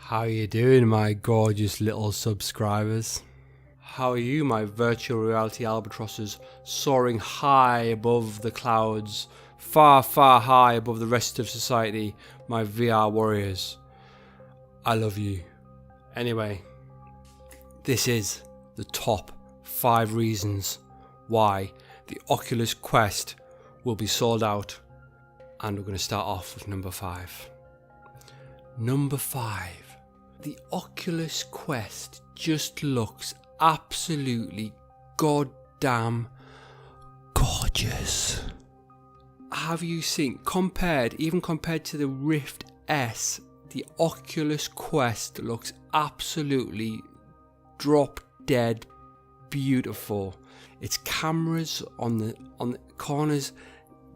How you doing, my gorgeous little subscribers? How are you, my virtual reality albatrosses, soaring high above the clouds, far, far high above the rest of society, my VR warriors? I love you. Anyway, this is the top 5 reasons why the Oculus Quest will be sold out, and we're going to start off with number 5. Number 5. The Oculus Quest just looks absolutely goddamn gorgeous. Have you seen, even compared to the Rift S, the Oculus Quest looks absolutely drop dead beautiful. Its cameras on the corners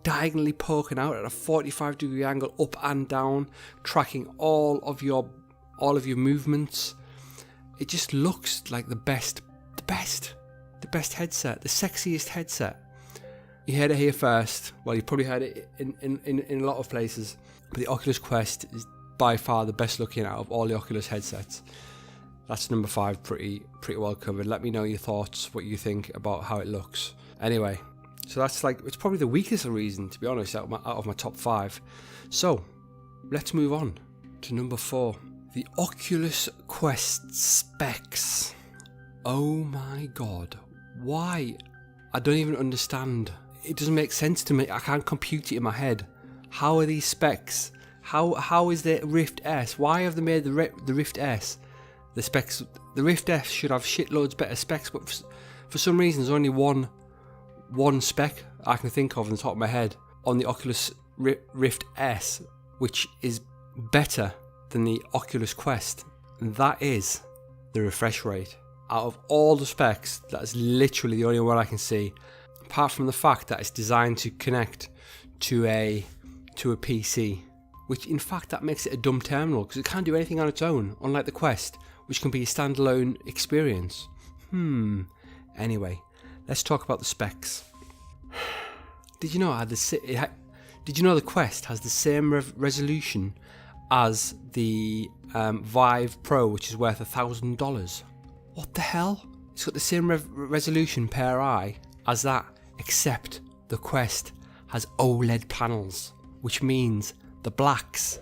diagonally poking out at a 45-degree angle up and down, tracking all of your movements. It just looks like the best headset, the sexiest headset. You heard it here first. Well, you probably heard it in a lot of places, but the Oculus Quest is by far the best looking out of all the Oculus headsets. That's number 5, pretty well covered. Let me know your thoughts, what you think about how it looks. Anyway, so that's it's probably the weakest reason, to be honest, out of my top 5. So let's move on to number 4. The Oculus Quest specs. Oh my god. Why? I don't even understand. It doesn't make sense to me. I can't compute it in my head. How are these specs? How is the Rift S? Why have they made the Rift S? The specs. The Rift S should have shitloads better specs, but for some reason there's only one spec I can think of on the top of my head on the Oculus Rift S, which is better than the Oculus Quest, and that is the refresh rate. Out of all the specs, that is literally the only one I can see, apart from the fact that it's designed to connect to a PC, which in fact that makes it a dumb terminal because it can't do anything on its own, unlike the Quest, which can be a standalone experience. Anyway, let's talk about the specs. Did you know the Quest has the same resolution as the Vive Pro, which is worth $1,000? What the hell? It's got the same resolution per eye as that, except the Quest has OLED panels, which means the blacks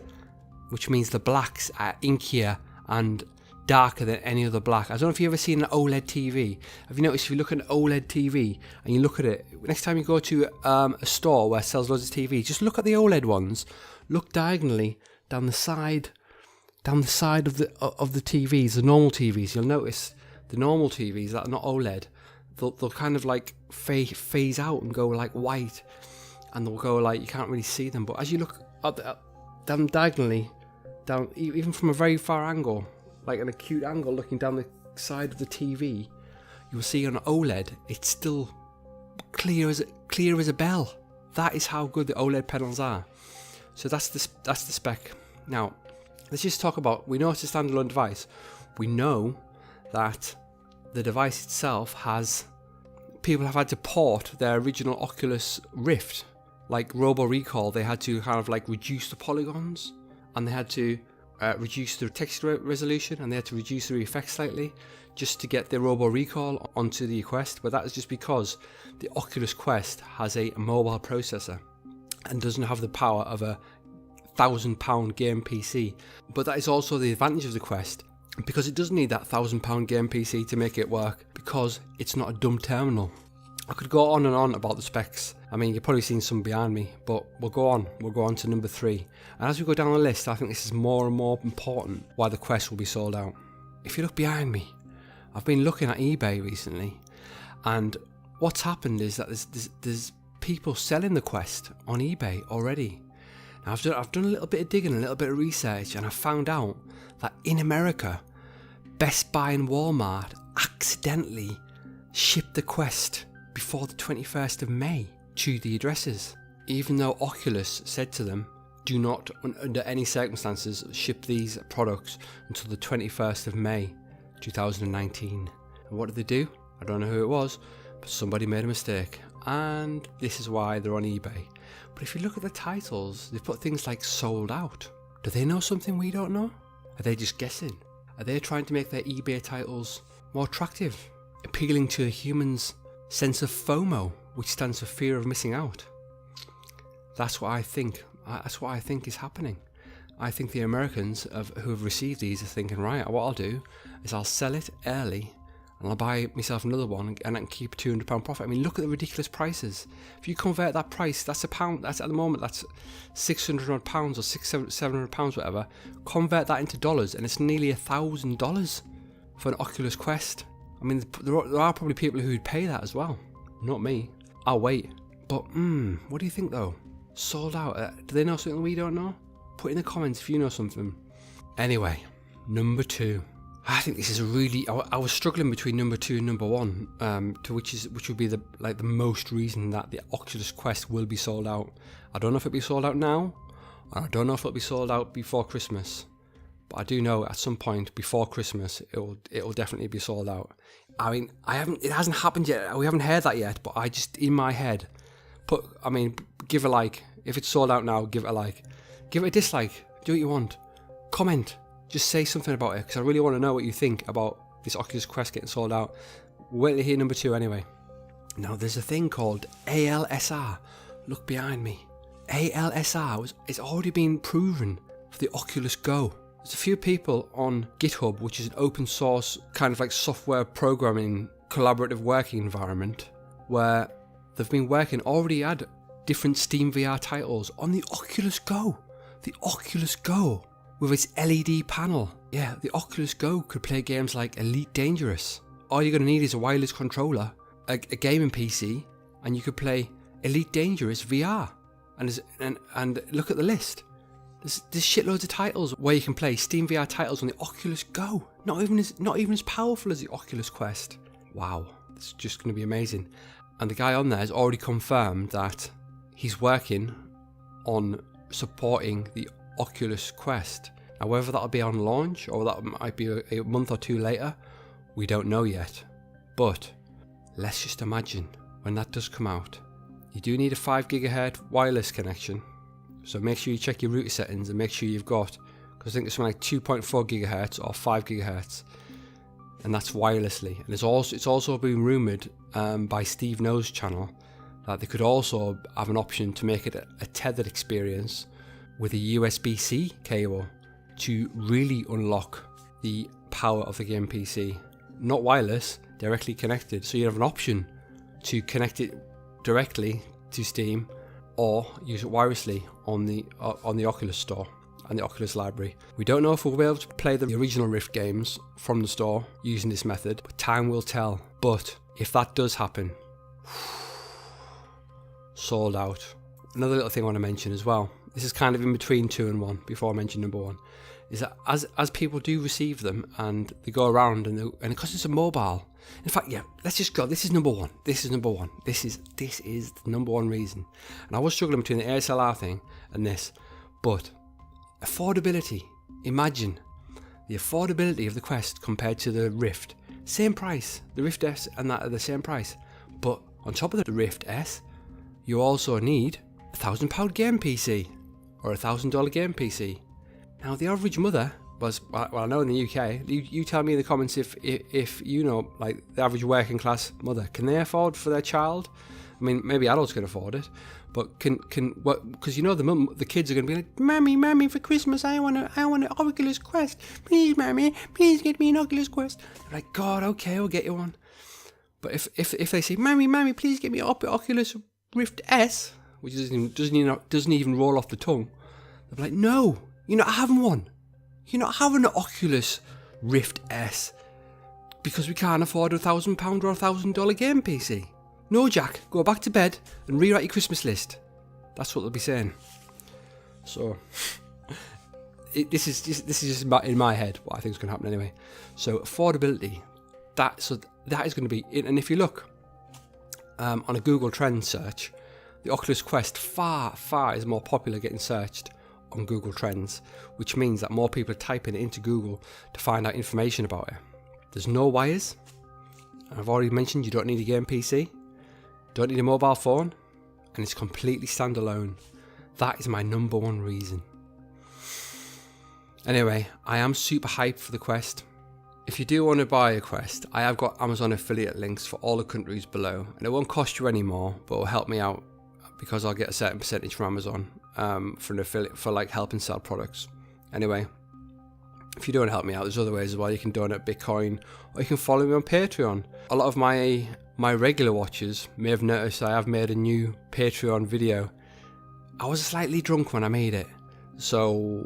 are inkier and darker than any other black. I don't know if you've ever seen an OLED TV. Have you noticed if you look at an OLED TV and you look at it, next time you go to a store where it sells loads of TVs, just look at the OLED ones, look diagonally down the side of the TVs, the normal TVs. You'll notice the normal TVs that are not OLED, they'll kind of like phase out and go like white, and they'll go like you can't really see them. But as you look down diagonally, down even from a very far angle, like an acute angle looking down the side of the TV, you'll see on OLED it's still clear as a bell. That is how good the OLED panels are. So that's the spec. Now let's just talk about, we know it's a standalone device. We know that the device itself people have had to port their original Oculus Rift, like Robo Recall. They had to kind of like reduce the polygons, and they had to reduce the texture resolution, and they had to reduce the effects slightly just to get the Robo Recall onto the Quest. But that is just because the Oculus Quest has a mobile processor and doesn't have the power of a £1,000 game PC. But that is also the advantage of the Quest, because it doesn't need that £1,000 game PC to make it work, because it's not a dumb terminal. I could go on and on about the specs. I mean, you've probably seen some behind me, but we'll go on to number 3. And as we go down the list, I think this is more and more important why the Quest will be sold out. If you look behind me, I've been looking at eBay recently, and what's happened is that there's people selling the Quest on eBay already. Now, I've done a little bit of digging, a little bit of research, and I found out that in America, Best Buy and Walmart accidentally shipped the Quest before the 21st of May to the addresses, even though Oculus said to them, do not under any circumstances ship these products until the 21st of May 2019. And what did they do? I don't know who it was, but somebody made a mistake, and this is why they're on eBay. But if you look at the titles, they've put things like sold out. Do they know something we don't know? Are they just guessing? Are they trying to make their eBay titles more attractive, appealing to a human's sense of FOMO, which stands for fear of missing out? That's what I think. That's what I think is happening. I think the Americans who have received these are thinking, right, what I'll do is I'll sell it early and I'll buy myself another one and I can keep a £200 profit. I mean, look at the ridiculous prices. If you convert that price, that's £1. That's at the moment, that's £600 or £700, whatever. Convert that into dollars and it's nearly $1,000 for an Oculus Quest. I mean, there are probably people who'd pay that as well. Not me. I'll wait. But, what do you think though? Sold out. Do they know something we don't know? Put in the comments if you know something. Anyway, number 2. I think this is a really. I was struggling between number 2 and number 1, which would be the most reason that the Oculus Quest will be sold out. I don't know if it'll be sold out now, or I don't know if it'll be sold out before Christmas. But I do know at some point before Christmas it'll definitely be sold out. I mean, it hasn't happened yet. We haven't heard that yet. But I just in my head give a like if it's sold out now. Give it a like. Give it a dislike. Do what you want. Comment. Just say something about it because I really want to know what you think about this Oculus Quest getting sold out. Wait to hear number 2 anyway. Now there's a thing called ALSR. Look behind me. ALSR it's already been proven for the Oculus Go. There's a few people on GitHub, which is an open source kind of like software programming collaborative working environment, where they've been already had different Steam VR titles on the Oculus Go. The Oculus Go with its LED panel. Yeah, the Oculus Go could play games like Elite Dangerous. All you're going to need is a wireless controller, a gaming PC, and you could play Elite Dangerous VR. And look at the list. There's shitloads of titles where you can play Steam VR titles on the Oculus Go. Not even as powerful as the Oculus Quest. Wow, it's just going to be amazing. And the guy on there has already confirmed that he's working on supporting the Oculus Quest. Now whether that'll be on launch or that might be a month or 2 later, we don't know yet. But let's just imagine when that does come out, you do need a 5 GHz wireless connection. So make sure you check your router settings and make sure you've got, because I think it's something like 2.4 GHz or 5 GHz, and that's wirelessly. And it's also been rumoured by Steve No's channel that they could also have an option to make it a tethered experience with a USB-C cable to really unlock the power of the game PC. Not wireless, directly connected. So you have an option to connect it directly to Steam or use it wirelessly on the Oculus store and the Oculus library. We don't know if we'll be able to play the original Rift games from the store using this method, but time will tell. But if that does happen, sold out. Another little thing I want to mention as well, this is kind of in between 2 and 1 before I mention number 1, is that as people do receive them and they go around and because it's a mobile, in fact, yeah, let's just go. This is number 1. This is the number 1 reason. And I was struggling between the ASLR thing and this, but affordability. Imagine the affordability of the Quest compared to the Rift. Same price. The Rift S and that are the same price. But on top of the Rift S, you also need a £1,000 game PC or a $1,000 game PC. Now the average mother was, well, I know in the UK, you tell me in the comments if you know, like the average working class mother, can they afford for their child? I mean, maybe adults can afford it, but because you know the kids are going to be like, Mommy, for Christmas I want an Oculus Quest. Please, Mommy, please get me an Oculus Quest. They're like, God, okay, I'll get you one. But if they say, Mommy, please get me an Oculus Rift S, which doesn't even roll off the tongue, they're like, no, you're not having one. You're not having an Oculus Rift S because we can't afford a £1,000 or $1,000 game PC. No, Jack, go back to bed and rewrite your Christmas list. That's what they'll be saying. So this is just in my head what I think is going to happen anyway. So affordability, that is going to be, and if you look on a Google Trends search, the Oculus Quest far is more popular getting searched on Google Trends, which means that more people are typing it into Google to find out information about it. There's no wires. I've already mentioned you don't need a game PC, don't need a mobile phone, and it's completely standalone. That is my number 1 reason. Anyway, I am super hyped for the Quest. If you do want to buy a Quest, I have got Amazon affiliate links for all the countries below, and it won't cost you any more, but it will help me out because I'll get a certain percentage from Amazon for an affiliate, for like helping sell products. Anyway, if you do want to help me out, there's other ways as well. You can donate Bitcoin, or you can follow me on Patreon. A lot of my regular watchers may have noticed I have made a new Patreon video. I was slightly drunk when I made it, so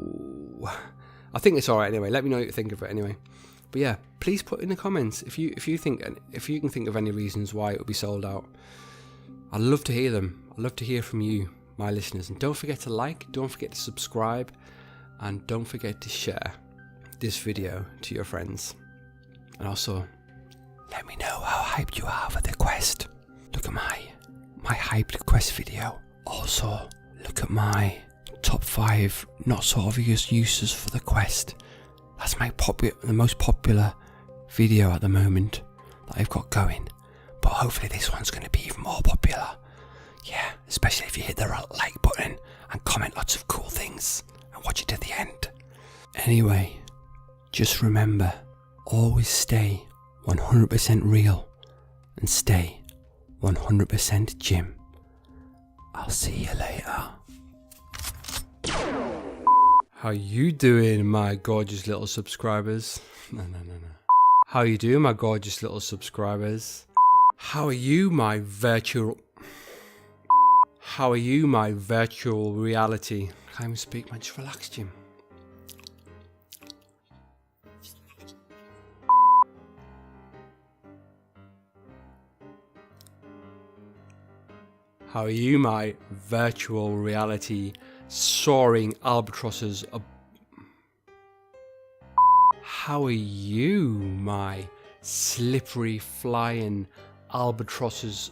I think it's alright anyway. Let me know what you think of it anyway. But yeah, please put in the comments if you can think of any reasons why it would be sold out. I'd love to hear them. I'd love to hear from you, my listeners. And don't forget to like, don't forget to subscribe, and don't forget to share this video to your friends. And also, let me know how hyped you are for the Quest. Look at my hyped Quest video. Also, look at my top 5 not so obvious uses for the Quest. That's the most popular video at the moment that I've got going. But hopefully this one's going to be even more popular. Yeah, especially if you hit the like button and comment lots of cool things and watch it to the end. Anyway, just remember, always stay 100% real and stay 100% Jim. I'll see you later. How you doing, my gorgeous little subscribers? No. How you doing, my gorgeous little subscribers? How are you, my virtual reality? I can't even speak, man. Just relax, Jim. How are you, my virtual reality soaring albatrosses? How are you, my slippery flying albatrosses